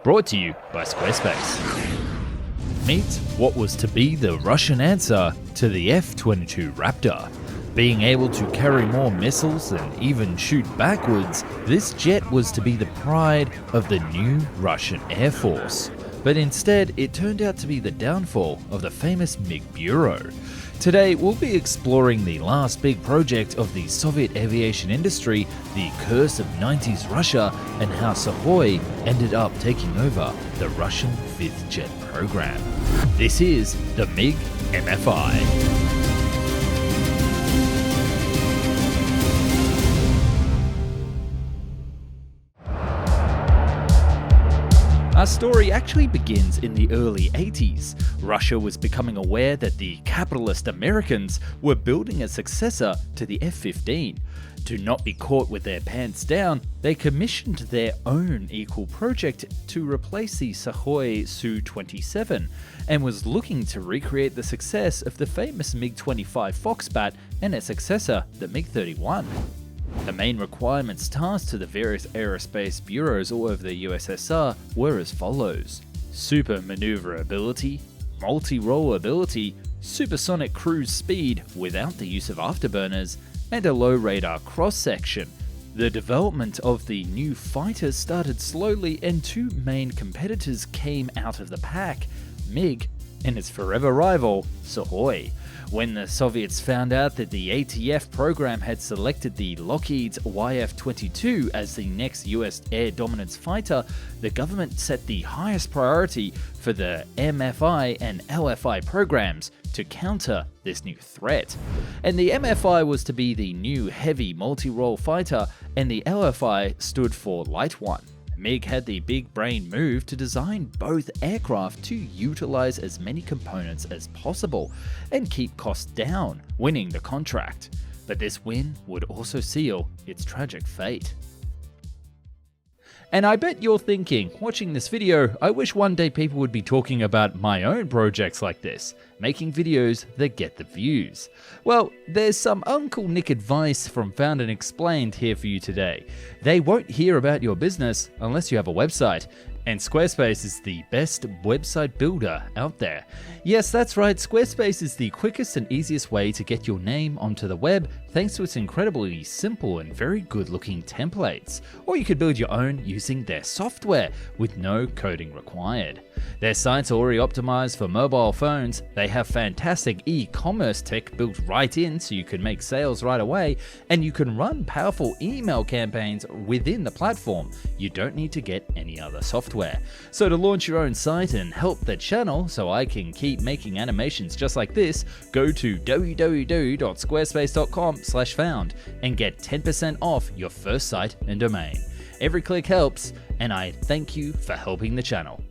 brought to you by Squarespace. Meet what was to be the Russian answer to the F-22 Raptor. Being able to carry more missiles and even shoot backwards, this jet was to be the pride of the new Russian Air Force. But instead, it turned out to be the downfall of the famous MiG Bureau. Today, we'll be exploring the last big project of the Soviet aviation industry, the curse of 90s Russia, and how Sukhoi ended up taking over the Russian 5th jet program. This is the MiG MFI. Our story actually begins in the early 80s. Russia was becoming aware that the capitalist Americans were building a successor to the F-15. To not be caught with their pants down, they commissioned their own equal project to replace the Sukhoi Su-27 and was looking to recreate the success of the famous MiG-25 Foxbat and its successor, the MiG-31. The main requirements tasked to the various aerospace bureaus all over the USSR were as follows: super maneuverability, multi-role ability, supersonic cruise speed without the use of afterburners, and a low radar cross-section. The development of the new fighters started slowly and two main competitors came out of the pack, MiG and its forever rival, Sukhoi. When the Soviets found out that the ATF program had selected the Lockheed's YF-22 as the next US air dominance fighter, the government set the highest priority for the MFI and LFI programs to counter this new threat. And the MFI was to be the new heavy multi-role fighter, and the LFI stood for light one. MiG had the big brain move to design both aircraft to utilize as many components as possible and keep costs down, winning the contract. But this win would also seal its tragic fate. And I bet you're thinking, watching this video, I wish one day people would be talking about my own projects like this, making videos that get the views. Well, there's some Uncle Nick advice from Found and Explained here for you today. They won't hear about your business unless you have a website, and Squarespace is the best website builder out there. Yes, that's right, Squarespace is the quickest and easiest way to get your name onto the web thanks to its incredibly simple and very good looking templates. Or you could build your own using their software with no coding required. Their sites are already optimized for mobile phones, they have fantastic e-commerce tech built right in so you can make sales right away, and you can run powerful email campaigns within the platform. You don't need to get any other software. So to launch your own site and help the channel so I can keep making animations just like this, go to www.squarespace.com/found and get 10% off your first site and domain. Every click helps, and I thank you for helping the channel.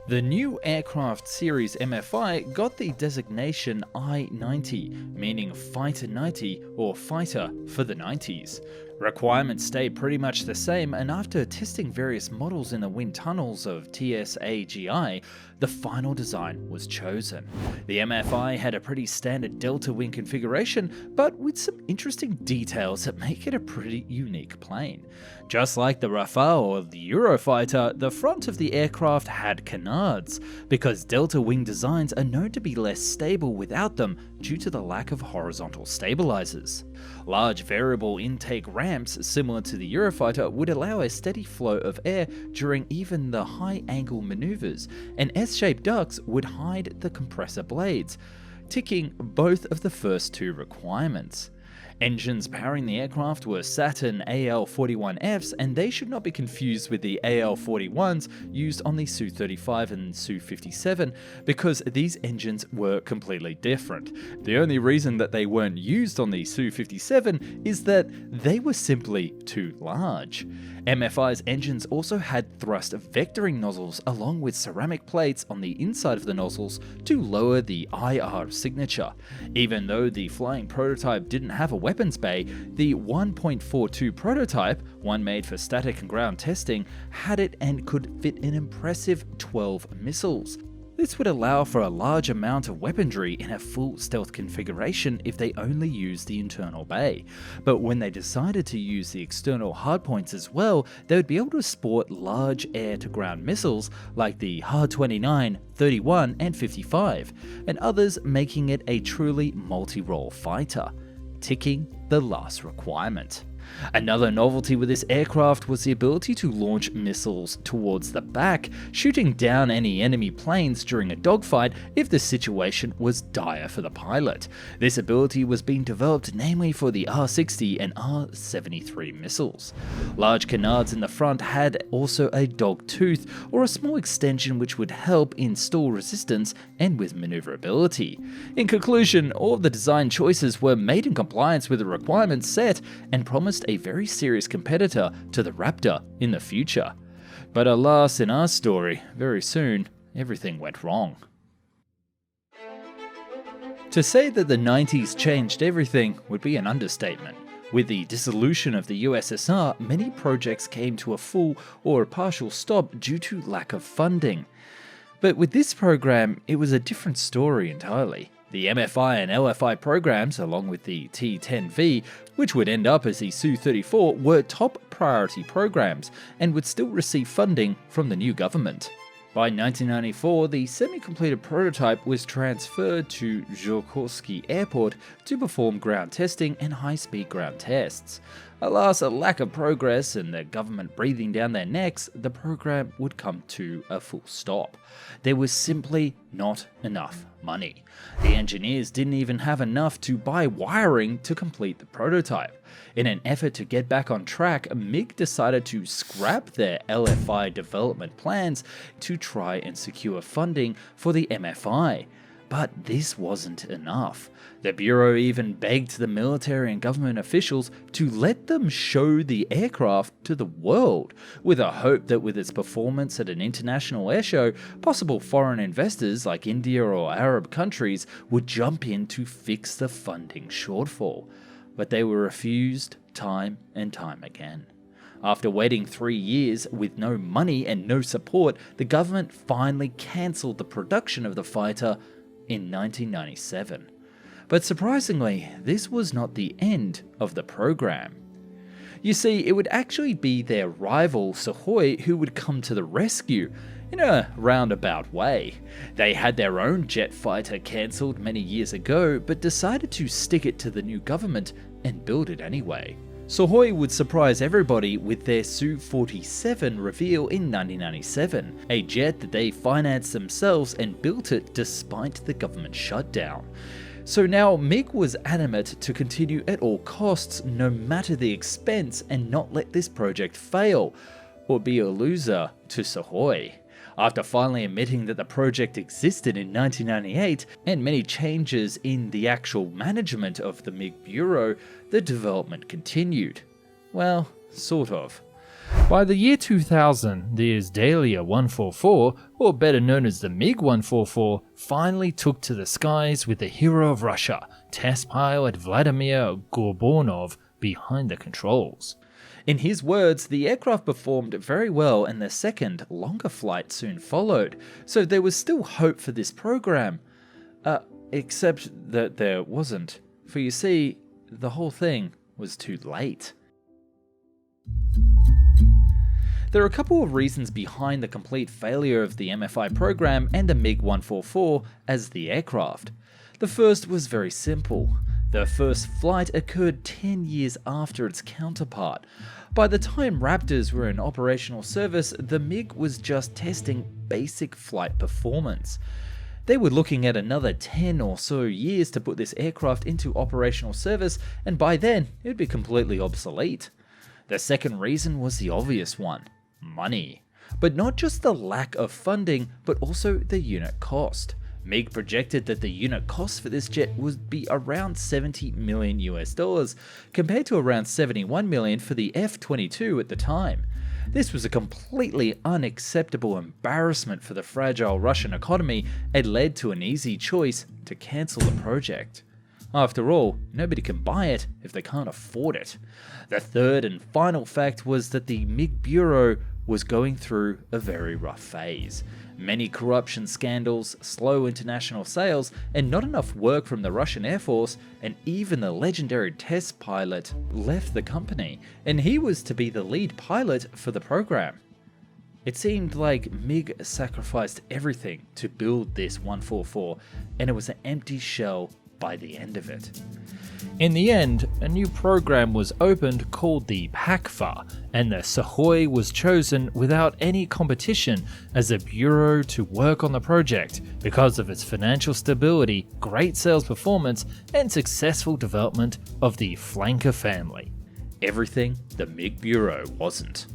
The new aircraft series MFI got the designation I-90, meaning Fighter 90 or Fighter for the 90s. Requirements stayed pretty much the same, and after testing various models in the wind tunnels of TSAGI, the final design was chosen. The MFI had a pretty standard delta wing configuration, but with some interesting details that make it a pretty unique plane. Just like the Rafale or the Eurofighter, the front of the aircraft had canards, because delta wing designs are known to be less stable without them due to the lack of horizontal stabilizers. Large variable intake ramps similar to the Eurofighter would allow a steady flow of air during even the high-angle maneuvers, and S-shaped ducts would hide the compressor blades, ticking both of the first two requirements. Engines powering the aircraft were Saturn AL-41Fs, and they should not be confused with the AL-41s used on the Su-35 and Su-57, because these engines were completely different. The only reason that they weren't used on the Su-57 is that they were simply too large. MFI's engines also had thrust vectoring nozzles along with ceramic plates on the inside of the nozzles to lower the IR signature. Even though the flying prototype didn't have a weapons bay, the 1.42 prototype, one made for static and ground testing, had it and could fit an impressive 12 missiles. This would allow for a large amount of weaponry in a full stealth configuration if they only used the internal bay. But when they decided to use the external hardpoints as well, they would be able to sport large air-to-ground missiles like the H-29, 31 and 55, and others, making it a truly multi-role fighter, ticking the last requirement. Another novelty with this aircraft was the ability to launch missiles towards the back, shooting down any enemy planes during a dogfight if the situation was dire for the pilot. This ability was being developed namely for the R-60 and R-73 missiles. Large canards in the front had also a dog tooth, or a small extension which would help in stall resistance and with maneuverability. In conclusion, all of the design choices were made in compliance with the requirements set and promised a very serious competitor to the Raptor in the future. But alas, in our story, very soon, everything went wrong. To say that the 90s changed everything would be an understatement. With the dissolution of the USSR, many projects came to a full or a partial stop due to lack of funding. But with this program, it was a different story entirely. The MFI and LFI programs, along with the T-10V, which would end up as the Su-34, were top priority programs and would still receive funding from the new government. By 1994, the semi-completed prototype was transferred to Zhukovsky Airport to perform ground testing and high-speed ground tests. Alas, a lack of progress and the government breathing down their necks, the program would come to a full stop. There was simply not enough money. The engineers didn't even have enough to buy wiring to complete the prototype. In an effort to get back on track, MiG decided to scrap their LFI development plans to try and secure funding for the MFI. But this wasn't enough. The Bureau even begged the military and government officials to let them show the aircraft to the world, with a hope that with its performance at an international airshow, possible foreign investors like India or Arab countries would jump in to fix the funding shortfall. But they were refused time and time again. After waiting 3 years with no money and no support, the government finally cancelled the production of the fighter in 1997. But surprisingly, this was not the end of the program. You see, it would actually be their rival Sukhoi who would come to the rescue in a roundabout way. They had their own jet fighter cancelled many years ago, but decided to stick it to the new government and build it anyway. Sukhoi would surprise everybody with their Su-47 reveal in 1997, a jet that they financed themselves and built it despite the government shutdown. So now MiG was adamant to continue at all costs, no matter the expense, and not let this project fail, or be a loser to Sukhoi. After finally admitting that the project existed in 1998, and many changes in the actual management of the MiG Bureau, the development continued. Well, sort of. By the year 2000, the Izdalia 144, or better known as the MiG 144, finally took to the skies with the hero of Russia, test pilot Vladimir Gorbunov, behind the controls. In his words, the aircraft performed very well and the second, longer flight soon followed, so there was still hope for this program. Except that there wasn't, for you see, the whole thing was too late. There are a couple of reasons behind the complete failure of the MFI program and the MiG 144 as the aircraft. The first was very simple. The first flight occurred 10 years after its counterpart. By the time Raptors were in operational service, the MiG was just testing basic flight performance. They were looking at another 10 or so years to put this aircraft into operational service, and by then, it would be completely obsolete. The second reason was the obvious one: money. But not just the lack of funding, but also the unit cost. MiG projected that the unit cost for this jet would be around $70 million US, compared to around $71 million for the F-22 at the time. This was a completely unacceptable embarrassment for the fragile Russian economy and led to an easy choice to cancel the project. After all, nobody can buy it if they can't afford it. The third and final fact was that the MiG Bureau was going through a very rough phase. Many corruption scandals, slow international sales, and not enough work from the Russian Air Force, and even the legendary test pilot left the company, and he was to be the lead pilot for the program. It seemed like MiG sacrificed everything to build this 144, and it was an empty shell by the end of it. In the end, a new program was opened called the PACFA, and the Sukhoi was chosen without any competition as a bureau to work on the project because of its financial stability, great sales performance, and successful development of the Flanker family. Everything the MiG Bureau wasn't.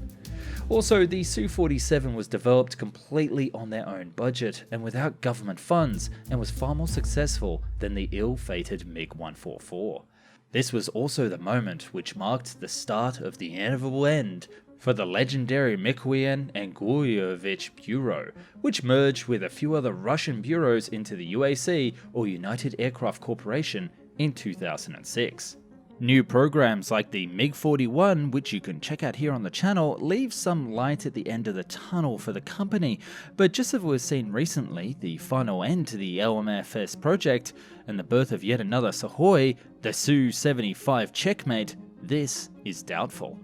Also, the Su-47 was developed completely on their own budget and without government funds, and was far more successful than the ill-fated MiG-144. This was also the moment which marked the start of the inevitable end for the legendary Mikoyan and Guryevich Bureau, which merged with a few other Russian bureaus into the UAC, or United Aircraft Corporation, in 2006. New programs like the MiG-41, which you can check out here on the channel, leave some light at the end of the tunnel for the company, but just as we've seen recently, the final end to the LMFS project and the birth of yet another Sukhoi, the Su-75 checkmate, this is doubtful.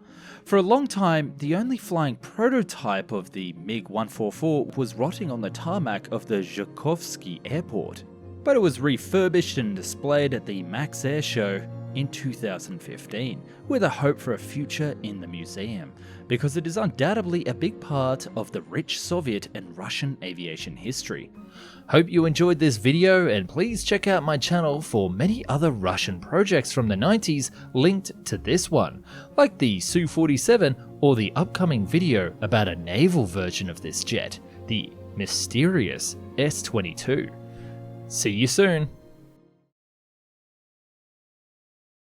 For a long time, the only flying prototype of the MiG-144 was rotting on the tarmac of the Zhukovsky airport, but it was refurbished and displayed at the Max Air Show in 2015, with a hope for a future in the museum, because it is undoubtedly a big part of the rich Soviet and Russian aviation history. Hope you enjoyed this video, and please check out my channel for many other Russian projects from the 90s linked to this one, like the Su-47 or the upcoming video about a naval version of this jet, the mysterious S-22. See you soon!